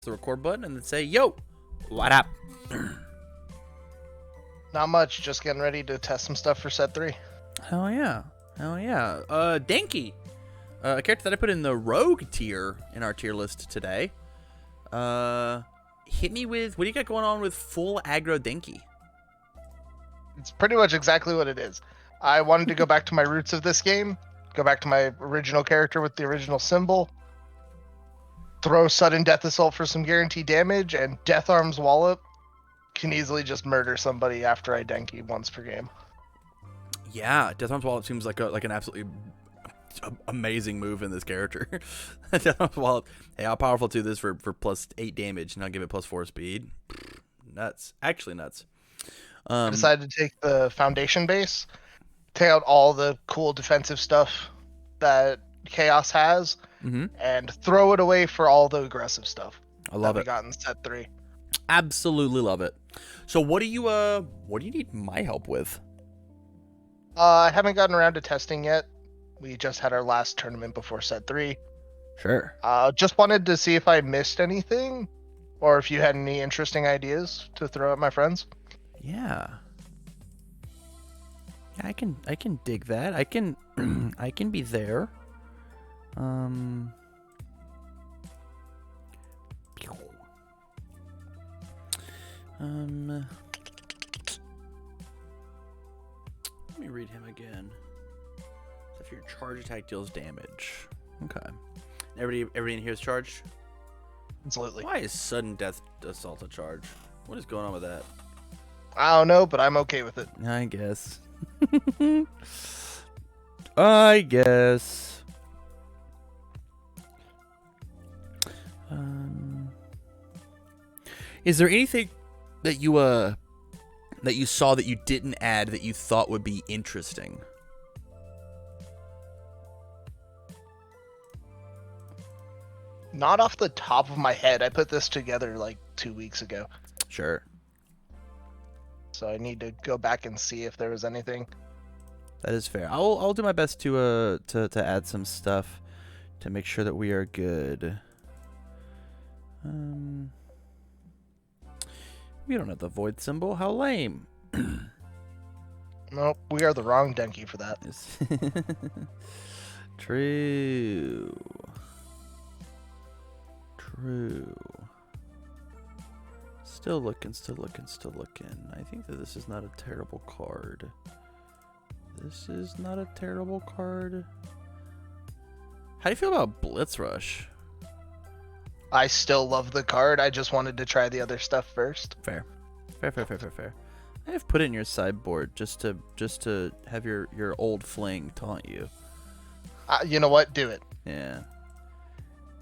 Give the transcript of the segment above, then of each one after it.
the record button and then say, yo, what up? Not much, just getting ready to test some stuff for set 3. Hell yeah. Denki, a character that I put in the rogue tier in our tier list today. Hit me with, what do you got going on with full aggro Denki? It's pretty much exactly what it is. I wanted to go back to my roots of this game, go back to my original character with the original symbol, throw sudden death assault for some guaranteed damage, and Death Arms Wallop can easily just murder somebody after I Denki once per game. Yeah, Death Arms Wallop seems like an absolutely amazing move in this character. Death Arms Wallop, hey, how powerful to this for plus 8 damage, and I'll give it plus 4 speed. Nuts. Actually nuts. I decided to take the foundation base, take out all the cool defensive stuff that Chaos has, and throw it away for all the aggressive stuff. I love that it. We got in set 3. Absolutely love it. So what do you need my help with? I haven't gotten around to testing yet. We just had our last tournament before set 3. Sure. Just wanted to see if I missed anything, or if you had any interesting ideas to throw at my friends. Yeah, I can dig that. I can I can be there. Let me read him again. So if your charge attack deals damage. Okay. Everybody in here is charged? Absolutely. Why is sudden death assault a charge? What is going on with that? I don't know, but I'm okay with it. I guess. I guess. Is there anything that you saw that you didn't add that you thought would be interesting? Not off the top of my head. I put this together like 2 weeks ago. Sure. So I need to go back and see if there was anything. That is fair. I'll do my best to add some stuff to make sure that we are good. We don't have the void symbol. How lame. Nope, we are the wrong Denki for that. True. Still looking. I think that this is not a terrible card. How do you feel about Blitz Rush? I still love the card. I just wanted to try the other stuff first. Fair. I have put it in your sideboard just to have your old fling taunt you. You know what? Do it. Yeah.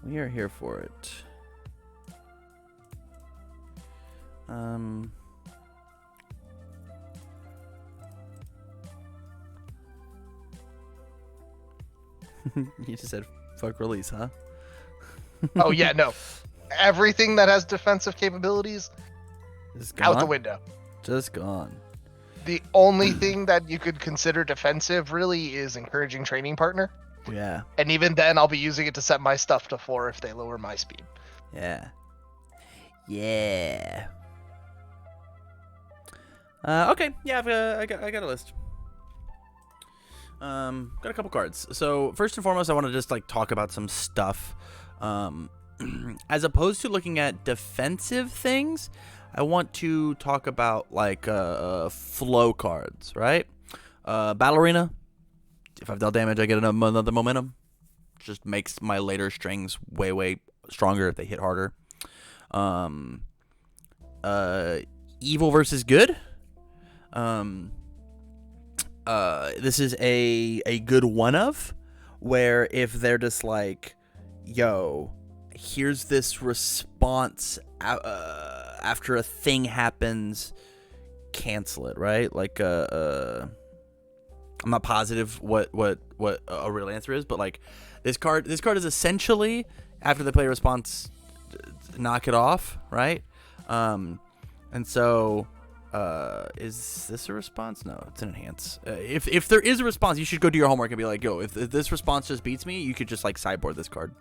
We are here for it. You just said fuck release, huh? Oh yeah, no. Everything that has defensive capabilities Is out the window. Just gone. The only thing that you could consider defensive really is encouraging training partner. Yeah. And even then I'll be using it to set my stuff to 4 if they lower my speed. Yeah. Okay. Yeah, I got a list. Got a couple cards. So first and foremost, I want to just like talk about some stuff. As opposed to looking at defensive things, I want to talk about like flow cards, right? Battle Arena. If I've dealt damage, I get another momentum. Just makes my later strings way stronger if they hit harder. Evil versus good. This is a good one of, where if they're just like, yo, here's this response after a thing happens, cancel it, right? Like I'm not positive what a real answer is, but like this card is essentially after they play a response, knock it off, right? And so is this a response? No, it's an enhance. If there is a response, you should go do your homework and be like, yo, if this response just beats me, you could just like sideboard this card.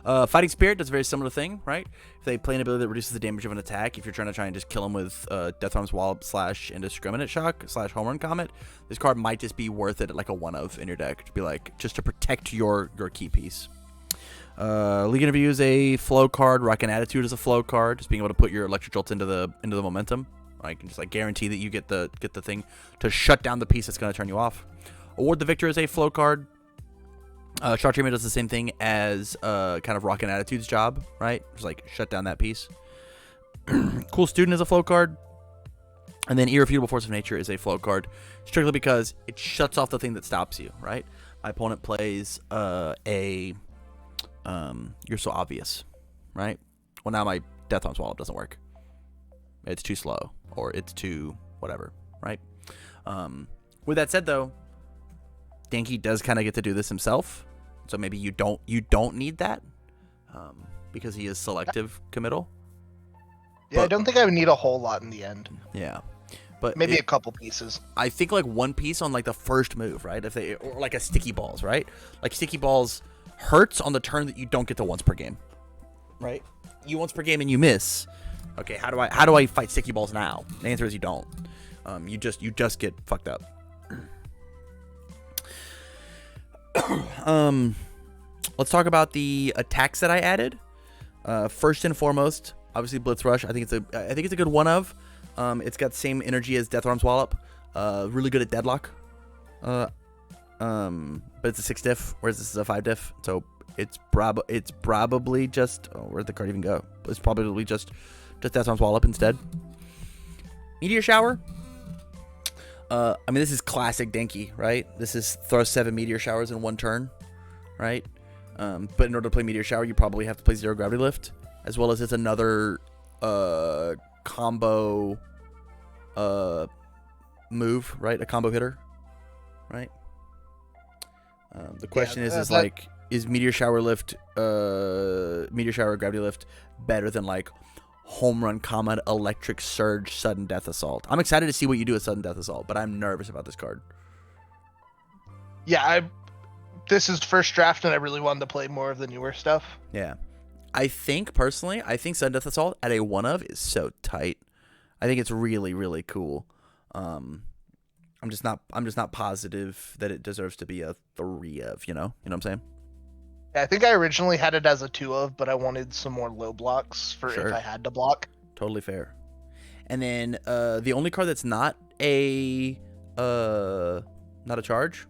Fighting Spirit does a very similar thing, right? If they play an ability that reduces the damage of an attack, if you're trying to just kill them with Death Arms Wallop / Indiscriminate Shock / Home Run Comet, this card might just be worth it at like a 1-of in your deck to be like, just to protect your key piece. League Interview is a flow card. Rockin' Attitude is a flow card. Just being able to put your Electric Jolt into the momentum. Right? And just like guarantee that you get the thing to shut down the piece that's going to turn you off. Award the Victor is a flow card. Shot Treatment does the same thing as kind of Rockin' Attitude's job, right? Just like shut down that piece. Cool Student is a flow card. And then Irrefutable Force of Nature is a flow card, strictly because it shuts off the thing that stops you, right? My opponent plays You're So Obvious, right? Well, now my Death Arms Wallop doesn't work. It's too slow, or it's too whatever, right? With that said, though, Denki does kind of get to do this himself, so maybe you don't need that because he is selective committal. Yeah, but I don't think I would need a whole lot in the end. Yeah, but maybe a couple pieces. I think like one piece on like the first move, right? If they or like a Sticky Balls, right? Like Sticky Balls hurts on the turn that you don't get to once per game, right? You once per game and you miss. Okay, how do I fight Sticky Balls now? The answer is you don't. You just get fucked up. Let's talk about the attacks that I added. First and foremost, obviously Blitz Rush. I think it's a good 1-of. It's got the same energy as Death Arms Wallop. Really good at Deadlock. But it's a 6 diff, whereas this is a 5 diff. So it's probably just where'd the card even go? It's probably just Death Arms Wallop instead. Meteor Shower. I mean, this is classic Denki, right? This is throw 7 Meteor Showers in one turn, right? But in order to play Meteor Shower, you probably have to play Zero Gravity Lift, as well as it's another combo move, right? A combo hitter, right? The question is Meteor Shower Lift, Meteor Shower Gravity Lift better than like Home Run Comet, Electric Surge, Sudden Death Assault? I'm excited to see what you do with Sudden Death Assault, but I'm nervous about this card. Yeah, this is first draft, and I really wanted to play more of the newer stuff. Yeah, I think Sudden Death Assault at a 1-of is so tight. I think it's really, really cool. I'm just not positive that it deserves to be a 3-of. You know what I'm saying? I think I originally had it as a 2-of, but I wanted some more low blocks for if I had to block. Totally fair. And then the only card that's not a charge,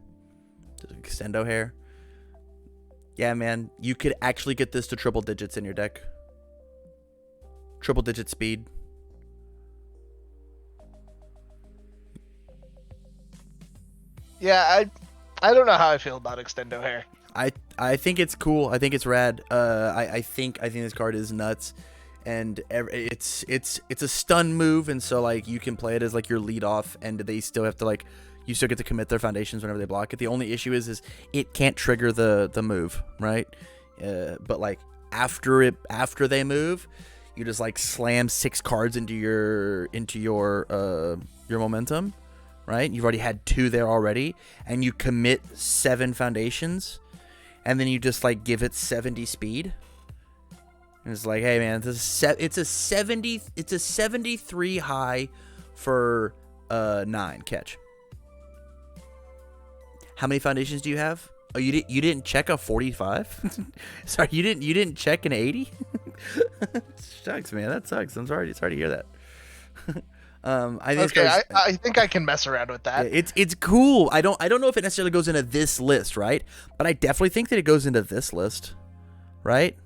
Extendo Hair. Yeah, man, you could actually get this to triple digits in your deck. Triple digit speed. Yeah, I don't know how I feel about Extendo Hair. I think it's cool. I think it's rad. I think this card is nuts, and it's a stun move, and so like you can play it as like your lead off, and they still have to like you still get to commit their foundations whenever they block it. The only issue is it can't trigger the move, right? But like after they move, you just like slam 6 cards into your momentum, right? You've already had 2 there already, and you commit 7 foundations. And then you just like give it 70 speed. And it's like, hey man, it's a 73 high for 9 catch. How many foundations do you have? Oh, you didn't check a 45? Sorry, you didn't check an 80? Shucks, man, that sucks. I'm sorry to hear that. I think I can mess around with that. It's cool. I don't know if it necessarily goes into this list, right? But I definitely think that it goes into this list, right?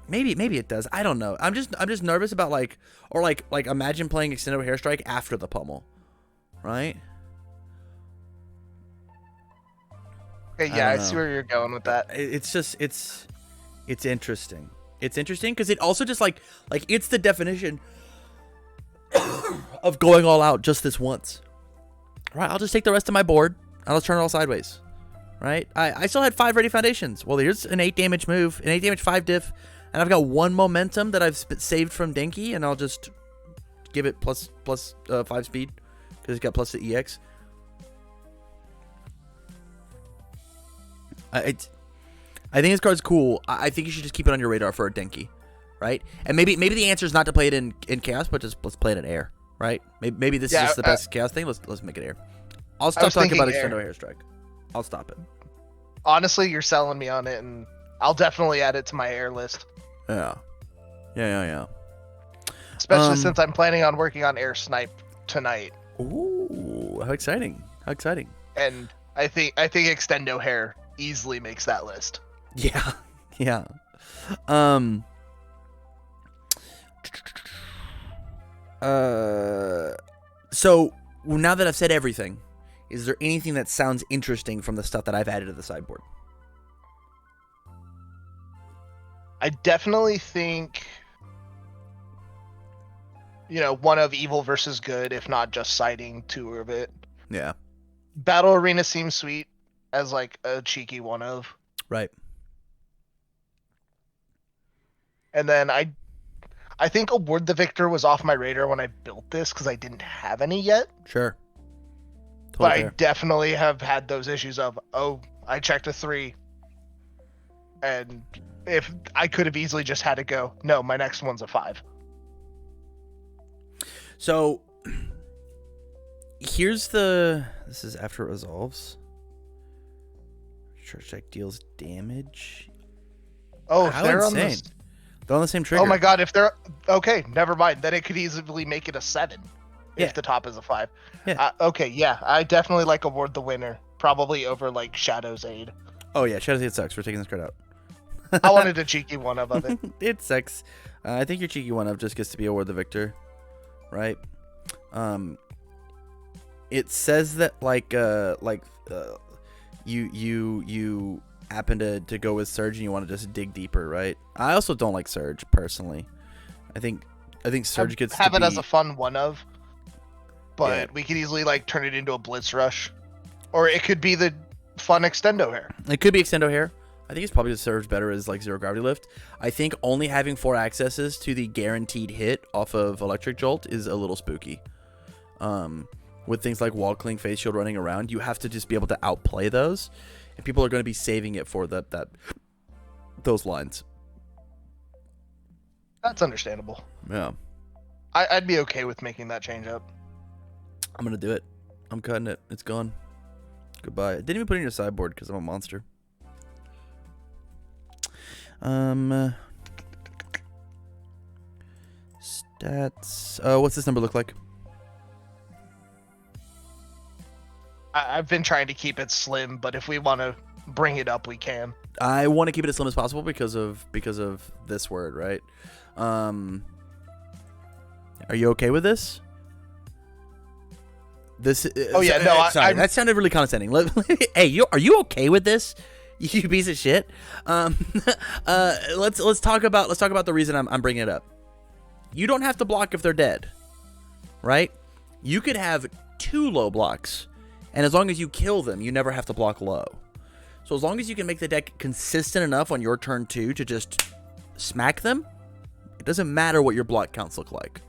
Maybe it does. I don't know. I'm just nervous about like imagine playing Extendo Hair Strike after the pummel, right? Okay, yeah, I see where you're going with that. It's interesting. It's interesting because it also just like it's the definition of going all out just this once. Right, I'll just take the rest of my board. I'll just turn it all sideways. Right? I still had 5 ready foundations. Well, here's an 8 damage move, an 8 damage 5 diff, and I've got 1 momentum that I've saved from Denki, and I'll just give it plus 5 speed because it's got plus the EX. I think this card's cool. I think you should just keep it on your radar for a Denki, right? And maybe the answer is not to play it in Chaos, but just let's play it in Air, right? Maybe this is just the best Chaos thing. Let's make it Air. I'll stop talking about Extendo Air Strike. I'll stop it. Honestly, you're selling me on it, and I'll definitely add it to my Air list. Yeah. Especially since I'm planning on working on Air Snipe tonight. Ooh, how exciting! How exciting! And I think Extendo Hair easily makes that list. Yeah. So now that I've said everything, is there anything that sounds interesting from the stuff that I've added to the sideboard? I definitely think, one of evil versus good, if not just citing two of it. Yeah. Battle Arena seems sweet as like a cheeky one of. Right. And then I think Award the Victor was off my radar when I built this because I didn't have any yet. Sure. But I definitely have had those issues of, I checked a 3. And if I could have easily just had to go, no, my next one's a 5. So this is after it resolves. Charge deck deals damage. Oh, how they're insane. They're on the same trigger. Oh my god, if they're okay, never mind. Then it could easily make it a 7 if the top is a 5. Yeah. Okay, yeah, I definitely like Award the Winner, probably over like Shadow's Aid. Oh yeah, Shadow's Aid sucks. We're taking this card out. I wanted a cheeky one of it. It sucks. I think your cheeky one of just gets to be Award the Victor, right? It says that you happen to go with Surge and you want to just dig deeper, right? I also don't like Surge personally. I think Surge gets have to it be, as a fun one of, but we could easily like turn it into a Blitz Rush, or it could be the fun Extendo Hair. It could be Extendo Hair. I think it's probably serves better as like Zero Gravity Lift. I think only having 4 accesses to the guaranteed hit off of Electric Jolt is a little spooky. With things like Wall Cling, Face Shield running around, you have to just be able to outplay those, and people are going to be saving it for those lines. That's understandable. Yeah, I'd be okay with making that change up. I'm gonna do it. I'm cutting it. It's gone. Goodbye. I didn't even put it in your sideboard because I'm a monster. Stats. What's this number look like? I've been trying to keep it slim, but if we want to bring it up, we can. I want to keep it as slim as possible because of this word, right? Are you okay with this? That sounded really condescending. Hey, are you okay with this? You piece of shit. Let's talk about the reason I'm bringing it up. You don't have to block if they're dead, right? You could have 2 low blocks, and as long as you kill them, you never have to block low. So as long as you can make the deck consistent enough on your turn 2 to just smack them, it doesn't matter what your block counts look like.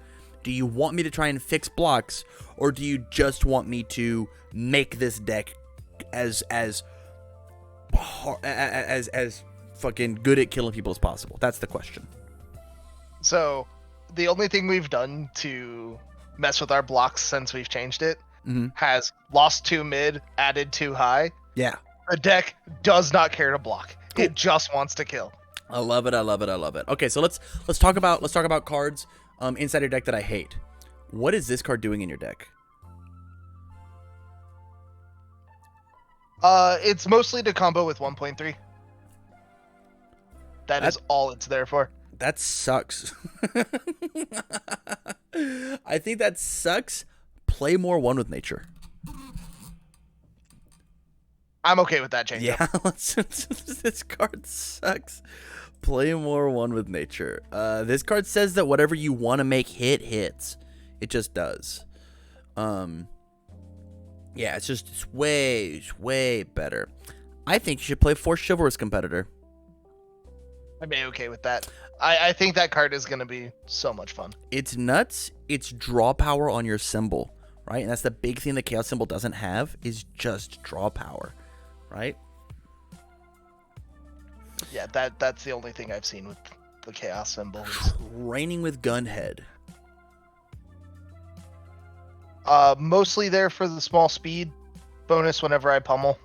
Do you want me to try and fix blocks, or do you just want me to make this deck as fucking good at killing people as possible? That's the question. So the only thing we've done to mess with our blocks since we've changed it has lost 2 mid, added 2 high. Yeah. The deck does not care to block. Cool. It just wants to kill. I love it. Okay, so let's talk about cards inside your deck that I hate. What is this card doing in your deck? It's mostly to combo with 1.3. That is all it's there for. That sucks. I think that sucks. Play more 1 with nature. I'm okay with that change. Yeah, this card sucks. Play more 1 with nature. This card says that whatever you want to make hits. It just does. Yeah, it's way better. I think you should play Force Chivalrous Competitor. I'd be okay with that. I think that card is going to be so much fun. It's nuts. It's draw power on your symbol, right? And that's the big thing the Chaos symbol doesn't have, is just draw power, right? Yeah, that's the only thing I've seen with the chaos symbol. Is, Raining with Gunhead. mostly there for the small speed bonus whenever I pummel.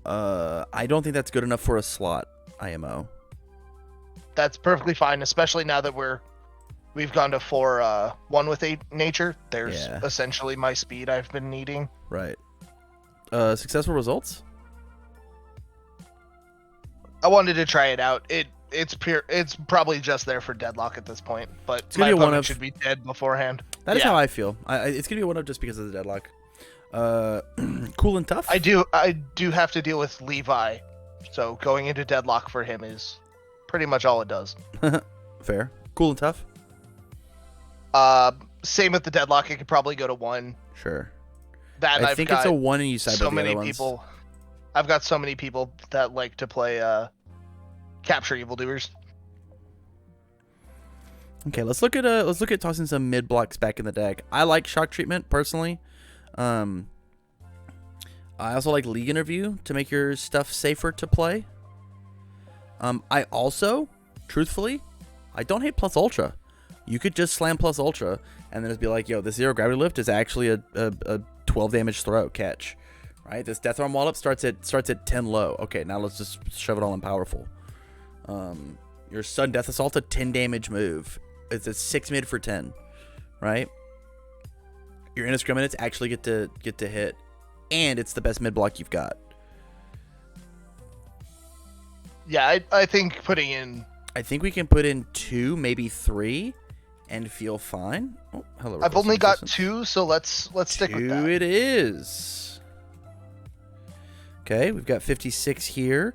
I don't think that's good enough for a slot IMO. That's perfectly fine, especially now that we've gone to 4 1 with nature. There's essentially my speed I've been needing. Right. Successful results? I wanted to try it out. It's probably just there for deadlock at this point, but It's gonna my be one opponent of- should be dead beforehand. That is how I feel. It's gonna be one up just because of the deadlock. Cool and tough. I do have to deal with Levi, so going into deadlock for him is pretty much all it does. Fair. Cool and tough. Same with the deadlock. It could probably go to 1. Sure. That I I've think got it's a 1 and you side so with the many other ones. people. I've got so many people that like to play capture evildoers. Okay, let's look at tossing some mid blocks back in the deck. I like shock treatment personally. I also like league interview to make your stuff safer to play. I also, truthfully, I don't hate plus ultra. You could just slam plus ultra and then just be like, yo, this 0 gravity lift is actually a 12 damage throw catch. Right? This death arm wallop starts at 10 low. Okay, now let's just shove it all in powerful. Your sudden death assault a 10 damage move. It's a 6 mid for 10. Right? Your indiscriminates actually get to hit. And it's the best mid block you've got. Yeah, I think putting in. I think we can put in 2, maybe 3, and feel fine. Oh, hello. I've only got 2, so let's stick with that. 2 it is. Okay, we've got 56 here.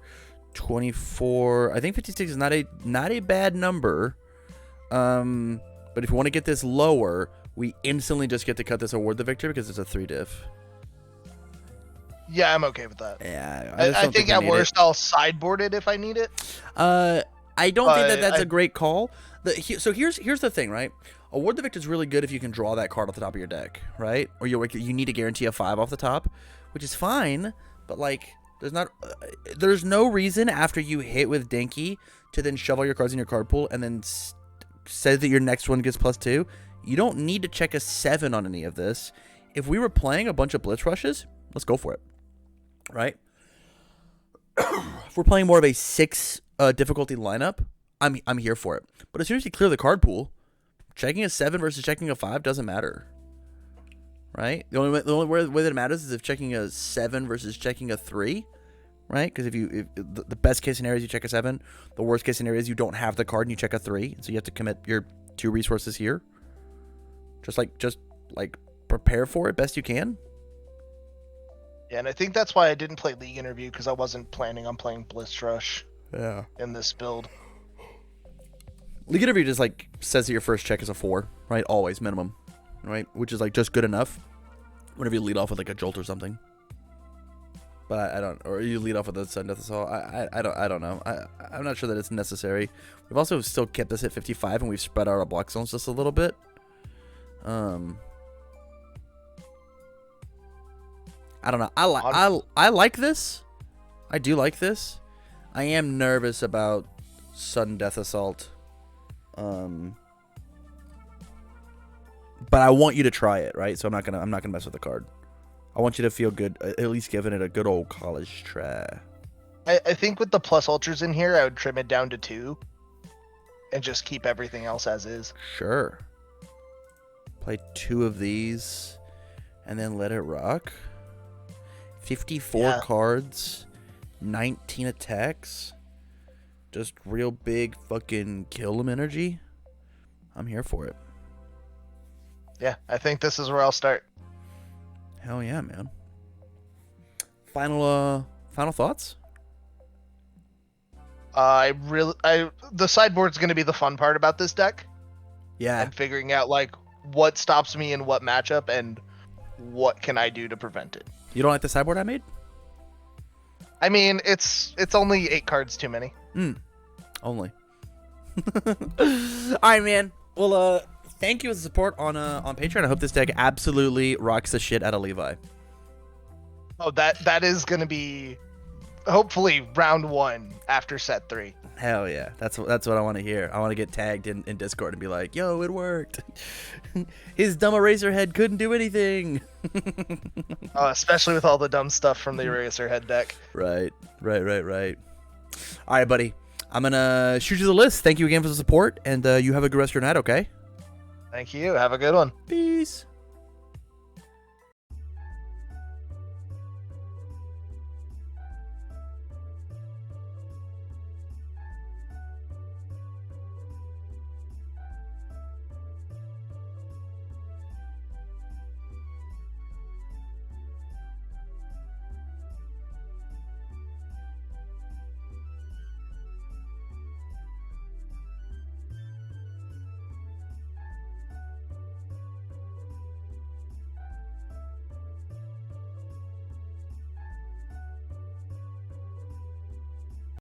24. I think 56 is not a bad number. But if we want to get this lower, we instantly just get to cut this award the victor because it's a 3 diff. Yeah, I'm okay with that. Yeah, I think at worst I'll sideboard it if I need it. I don't think that's a great call. So here's the thing, right? Award the victor is really good if you can draw that card off the top of your deck, right? Or you need to guarantee a 5 off the top, which is fine. But like, there's no reason after you hit with Denki to then shove all your cards in your card pool and then say that your next one gets +2. You don't need to check a 7 on any of this. If we were playing a bunch of blitz rushes, let's go for it. Right? If we're playing more of a 6 difficulty lineup, I'm here for it. But as soon as you clear the card pool, checking a 7 versus checking a 5 doesn't matter. Right? The only way that it matters is if checking a 7 versus checking a 3. Right? Because if the best case scenario is you check a 7, the worst case scenario is you don't have the card and you check a 3. So you have to commit your 2 resources here. Just like prepare for it best you can. Yeah, and I think that's why I didn't play League Interview, because I wasn't planning on playing Bliss Rush. Yeah. In this build. League Interview just like says that your first check is a 4, right? Always minimum, right? Which is like just good enough. Whenever you lead off with like a jolt or something. But I don't, or you lead off with a sudden death assault. I don't know. I'm not sure that it's necessary. We've also still kept this at 55, and we've spread out our block zones just a little bit. I don't know. I like this. I do like this. I am nervous about sudden death assault. But I want you to try it, right? So I'm not gonna mess with the card. I want you to feel good, at least giving it a good old college try. I think with the plus ultras in here, I would trim it down to 2, and just keep everything else as is. Sure. Play 2 of these, and then let it rock. 54 cards, 19 attacks, just real big fucking kill 'em energy. I'm here for it. Yeah, I think this is where I'll start. Hell yeah, man. Final thoughts? The sideboard's going to be the fun part about this deck. Yeah. And figuring out like what stops me in what matchup and what can I do to prevent it. You don't like the sideboard I made? I mean, it's only 8 cards too many. Only. All right, man. Well, thank you for the support on Patreon. I hope this deck absolutely rocks the shit out of Levi. Oh, that is going to be hopefully round 1 after set 3. Hell yeah, that's what I want to hear. I want to get tagged in Discord and be like, yo, it worked. His dumb eraser head couldn't do anything. Especially with all the dumb stuff from the Eraserhead deck. Right. All right, buddy. I'm gonna shoot you the list. Thank you again for the support, and you have a good rest of your night. Okay. Thank you. Have a good one. Peace.